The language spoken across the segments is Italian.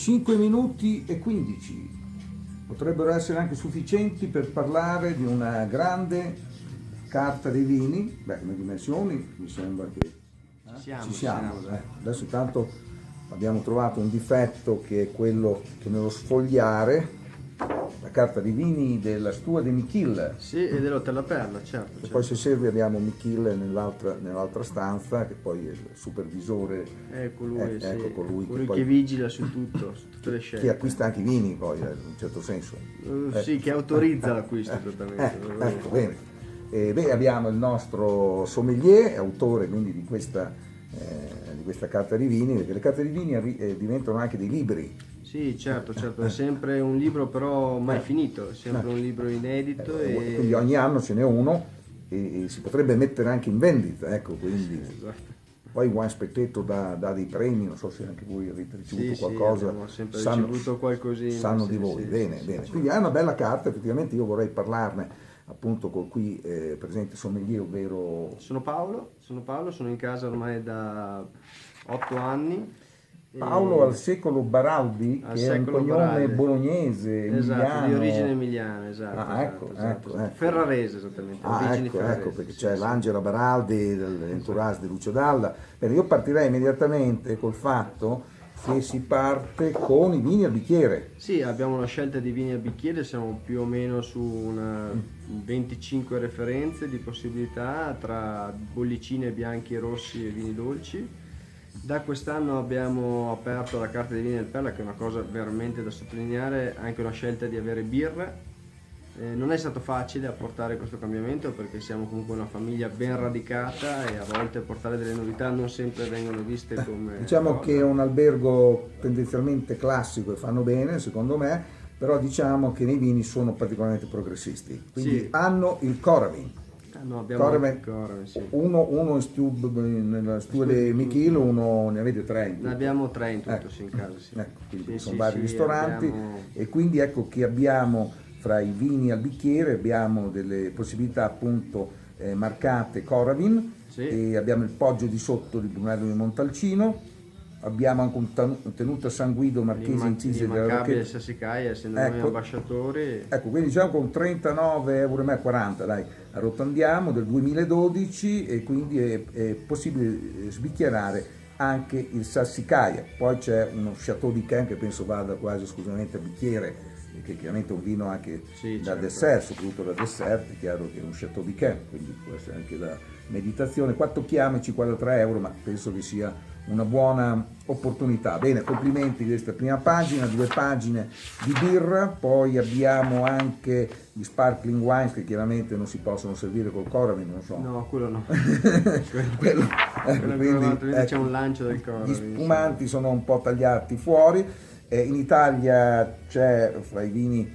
5 minuti e 15 potrebbero essere anche sufficienti per parlare di una grande carta dei vini. Beh, come dimensioni mi sembra che ci siamo. Adesso intanto abbiamo trovato un difetto che è quello che nello sfogliare la carta dei vini della Stua di Michil. Sì, e dell'Hotel La Perla, certo. E poi se serve abbiamo Michil nell'altra stanza, che poi è il supervisore. Ecco lui, sì. Ecco colui che vigila su tutto, su tutte le scelte. Che acquista anche i vini poi, in un certo senso. Sì, che autorizza l'acquisto esattamente. Ecco, bene. Abbiamo il nostro sommelier, autore quindi di questa carta di vini, perché le carte di vini diventano anche dei libri. Sì, certo, è sempre un libro però mai finito, è sempre un libro inedito. Quindi ogni anno ce n'è uno e si potrebbe mettere anche in vendita, ecco, quindi. Sì, esatto. Poi Wine Spectator dà dei premi, non so se anche voi avete ricevuto qualcosa. Sì, abbiamo sempre ricevuto qualcosina. Sanno di voi, bene. Quindi è una bella carta, effettivamente io vorrei parlarne appunto con qui presente sommelier, ovvero... Sono Paolo, sono in casa ormai da 8 anni. Paolo al secolo Baraldi, che è un cognome bolognese, emiliano. Di origine emiliana, Ecco. Ferrarese esattamente, ecco, perché c'è l'Angela Baraldi dell'entourage di Lucio Dalla. Bene, io partirei immediatamente col fatto che si parte con i vini al bicchiere. Sì, abbiamo una scelta di vini al bicchiere, siamo più o meno su una 25 referenze di possibilità tra bollicine bianchi e rossi e vini dolci. Da quest'anno abbiamo aperto la carta dei vini del Perla, che è una cosa veramente da sottolineare, anche una scelta di avere birra. Non è stato facile apportare questo cambiamento perché siamo comunque una famiglia ben radicata e a volte portare delle novità non sempre vengono viste come... Diciamo che è un albergo tendenzialmente classico e fanno bene, secondo me, però diciamo che nei vini sono particolarmente progressisti. Quindi hanno il Coravin. No, abbiamo Coravin, sì. Uno nella Stua di Michil, uno ne avete 3 in tutto. Ne abbiamo 3 in tutto, sì, in casa, sì. Ecco, quindi sono vari ristoranti e quindi ecco che abbiamo fra i vini al bicchiere abbiamo delle possibilità appunto marcate Coravin, e abbiamo il Poggio di Sotto di Brunello di Montalcino, abbiamo anche un Tenuta San Guido Marchese Incise della Rocchetta Sassicaia, essendo noi ambasciatori. Ecco, quindi diciamo con 39,40 €, dai, arrotondiamo, del 2012, e quindi è possibile sbicchierare anche il Sassicaia. Poi c'è uno Chateau d'Yquem che penso vada quasi esclusivamente a bicchiere, che chiaramente è un vino anche da dessert, soprattutto da dessert, è chiaro che è un Chateau d'Yquem, quindi può essere anche da meditazione. 4 chiame, 53 €, ma penso che sia una buona opportunità. Bene, complimenti di questa prima pagina, 2 pagine di birra, poi abbiamo anche gli sparkling wines che chiaramente non si possono servire col Coravin, non so. No, quello no. Quindi c'è un lancio del Coravin. Gli spumanti sono un po' tagliati fuori. In Italia c'è fra i vini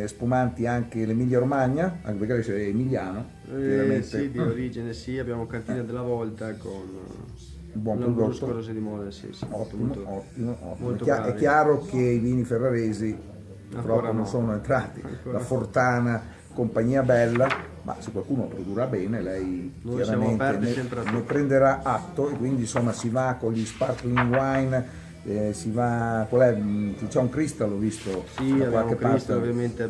spumanti anche l'Emilia Romagna, anche perché sei emiliano. Sì, di origine sì, abbiamo Cantina della Volta con un buon prodotto. Cose di moda, sì. Ottimo. Molto È chiaro che i vini ferraresi purtroppo non sono entrati. La Fortana, compagnia bella, ma se qualcuno produrrà bene, lei chiaramente ne prenderà atto, e quindi insomma si va con gli sparkling wine. Si va, c'è un Crystal, ho visto. Sì, abbiamo Crystal, ovviamente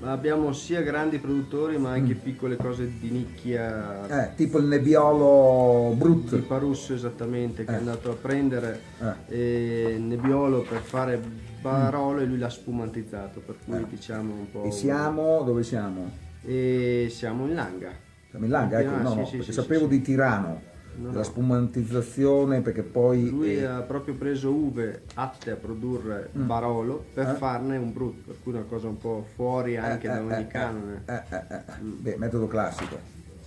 abbiamo sia grandi produttori ma anche piccole cose di nicchia, tipo il Nebbiolo Brut, il Parusso esattamente, che è andato a prendere Nebbiolo per fare Barolo e lui l'ha spumantizzato, per cui diciamo un po'. E siamo dove siamo? Siamo in Langa. Siamo in Langa, ecco, perché sapevo di Tirano. La spumantizzazione, perché poi lui ha proprio preso uve atte a produrre Barolo per farne un Brut, per cui una cosa un po' fuori anche da ogni canone. Beh, metodo classico.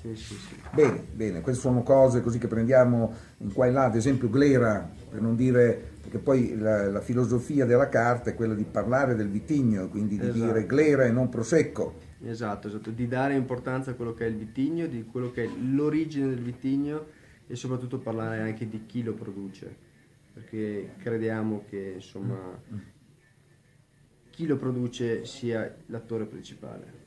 Sì. Bene, queste sono cose così che prendiamo in qua e là, ad esempio Glera, per non dire, perché poi la filosofia della carta è quella di parlare del vitigno, quindi di dire Glera e non Prosecco. Esatto, di dare importanza a quello che è il vitigno, di quello che è l'origine del vitigno, e soprattutto parlare anche di chi lo produce, perché crediamo che insomma chi lo produce sia l'attore principale.